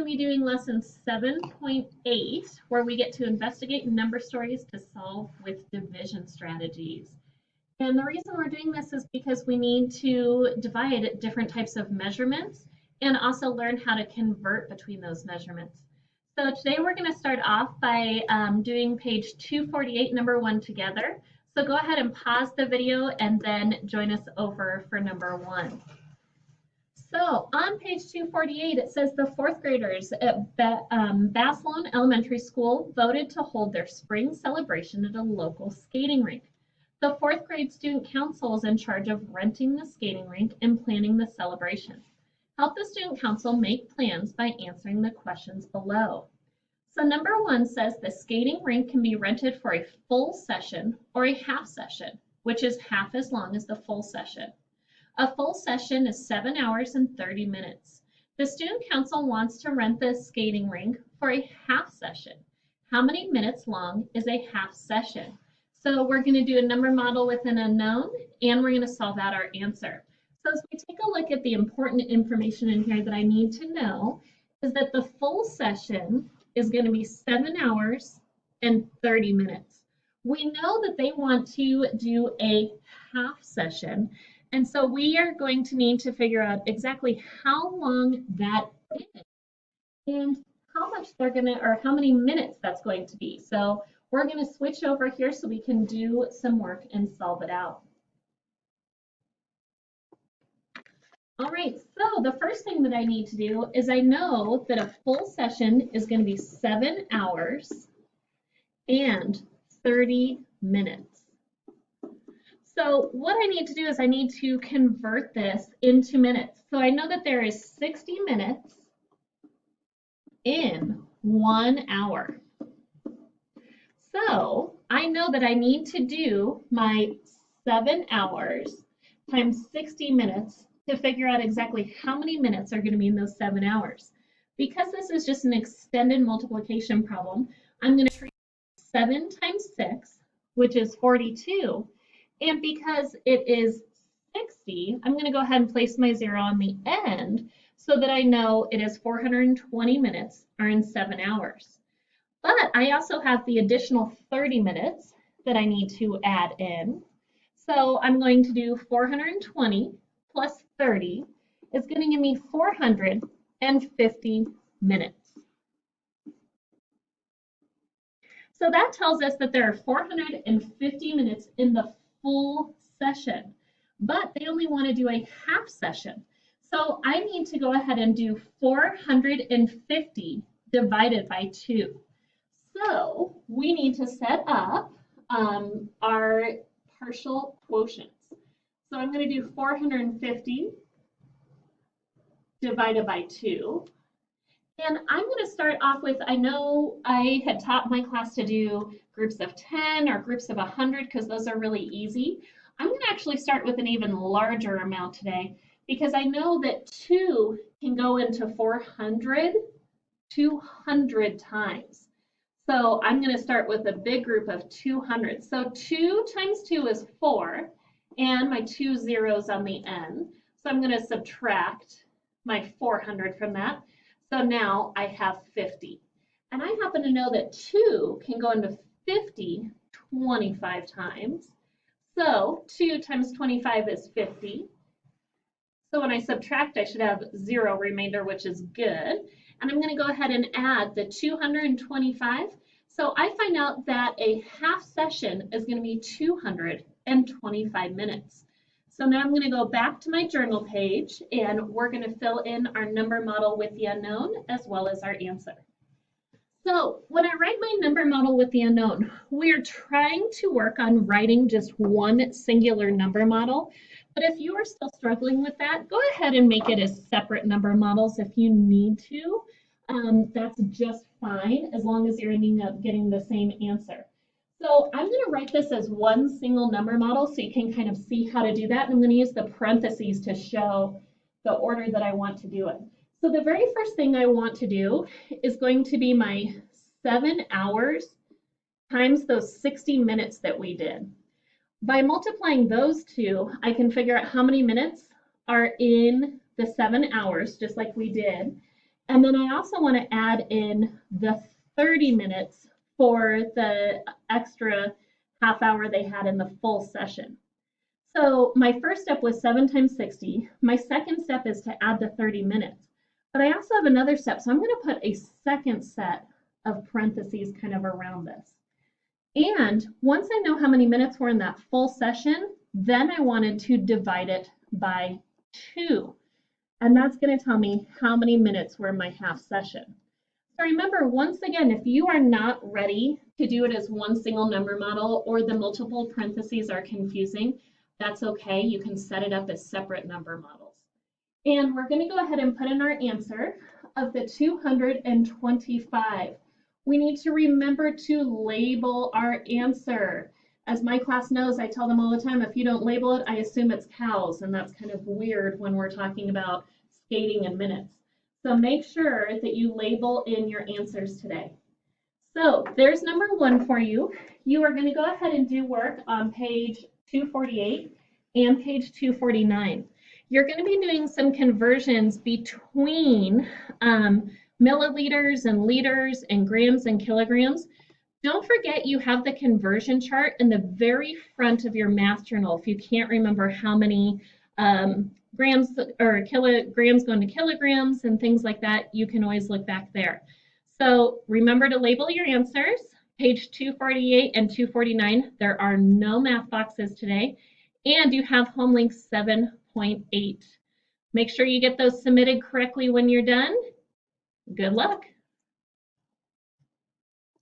We'll be doing lesson 7.8, where we get to investigate number stories to solve with division strategies. And the reason we're doing this is because we need to divide different types of measurements and also learn how to convert between those measurements. So today we're going to start off by doing page 248, number 1 together. So go ahead and pause the video and then join us over for number 1. So on page 248, it says the fourth graders at Basilone Elementary School voted to hold their spring celebration at a local skating rink. The fourth grade student council is in charge of renting the skating rink and planning the celebration. Help the student council make plans by answering the questions below. So number 1 says the skating rink can be rented for a full session or a half session, which is half as long as the full session. A full session is 7 hours and 30 minutes. The student council wants to rent the skating rink for a half session. How many minutes long is a half session? So we're going to do a number model with an unknown, and we're going to solve out our answer. So as we take a look at the important information in here that I need to know is that the full session is going to be 7 hours and 30 minutes. We know that they want to do a half session, and so we are going to need to figure out exactly how long that is and how much they're going to, or how many minutes that's going to be. So we're going to switch over here so we can do some work and solve it out. All right, so the first thing that I need to do is I know that a full session is going to be 7 hours and 30 minutes. So what I need to do is I need to convert this into minutes. So I know that there is 60 minutes in 1 hour. So I know that I need to do my 7 hours times 60 minutes to figure out exactly how many minutes are going to be in those 7 hours. Because this is just an extended multiplication problem, I'm going to treat 7 times 6, which is 42. And because it is 60, I'm going to go ahead and place my 0 on the end so that I know it is 420 minutes or in 7 hours. But I also have the additional 30 minutes that I need to add in. So I'm going to do 420 plus 30 is going to give me 450 minutes. So that tells us that there are 450 minutes in the full session, but they only want to do a half session. So I need to go ahead and do 450 divided by 2. So we need to set up our partial quotients. So I'm going to do 450 divided by 2. And I'm going to start off with, I know I had taught my class to do groups of 10 or groups of 100 because those are really easy. I'm going to actually start with an even larger amount today because I know that 2 can go into 400 200 times. So I'm going to start with a big group of 200. So 2 times 2 is 4, and my 2 zeros on the end. So I'm going to subtract my 400 from that. So now I have 50. And I happen to know that 2 can go into 50 25 times. So 2 times 25 is 50. So when I subtract, I should have 0 remainder, which is good. And I'm going to go ahead and add the 225. So I find out that a half session is going to be 225 minutes. So now I'm going to go back to my journal page and we're going to fill in our number model with the unknown as well as our answer. So when I write my number model with the unknown, we're trying to work on writing just one singular number model. But if you are still struggling with that, go ahead and make it as separate number models if you need to. That's just fine as long as you're ending up getting the same answer. So I'm going to write this as one single number model so you can kind of see how to do that. And I'm going to use the parentheses to show the order that I want to do it. So the very first thing I want to do is going to be my 7 hours times those 60 minutes that we did. By multiplying those two, I can figure out how many minutes are in the 7 hours, just like we did. And then I also want to add in the 30 minutes for the extra half hour they had in the full session. So my first step was 7 times 60. My second step is to add the 30 minutes. But I also have another step. So I'm going to put a second set of parentheses kind of around this. And once I know how many minutes were in that full session, then I wanted to divide it by 2. And that's going to tell me how many minutes were in my half session. So remember, once again, if you are not ready to do it as one single number model or the multiple parentheses are confusing, that's okay. You can set it up as separate number models. And we're going to go ahead and put in our answer of the 225. We need to remember to label our answer. As my class knows, I tell them all the time, if you don't label it, I assume it's cows, and that's kind of weird when we're talking about skating in minutes. So make sure that you label in your answers today. So there's number 1 for you. You are going to go ahead and do work on page 248 and page 249. You're going to be doing some conversions between milliliters and liters and grams and kilograms. Don't forget you have the conversion chart in the very front of your math journal. If you can't remember how many grams or kilograms go into kilograms and things like that, you can always look back there. So remember to label your answers. Page 248 and 249, there are no math boxes today. And you have home link 7.8. Make sure you get those submitted correctly when you're done. Good luck.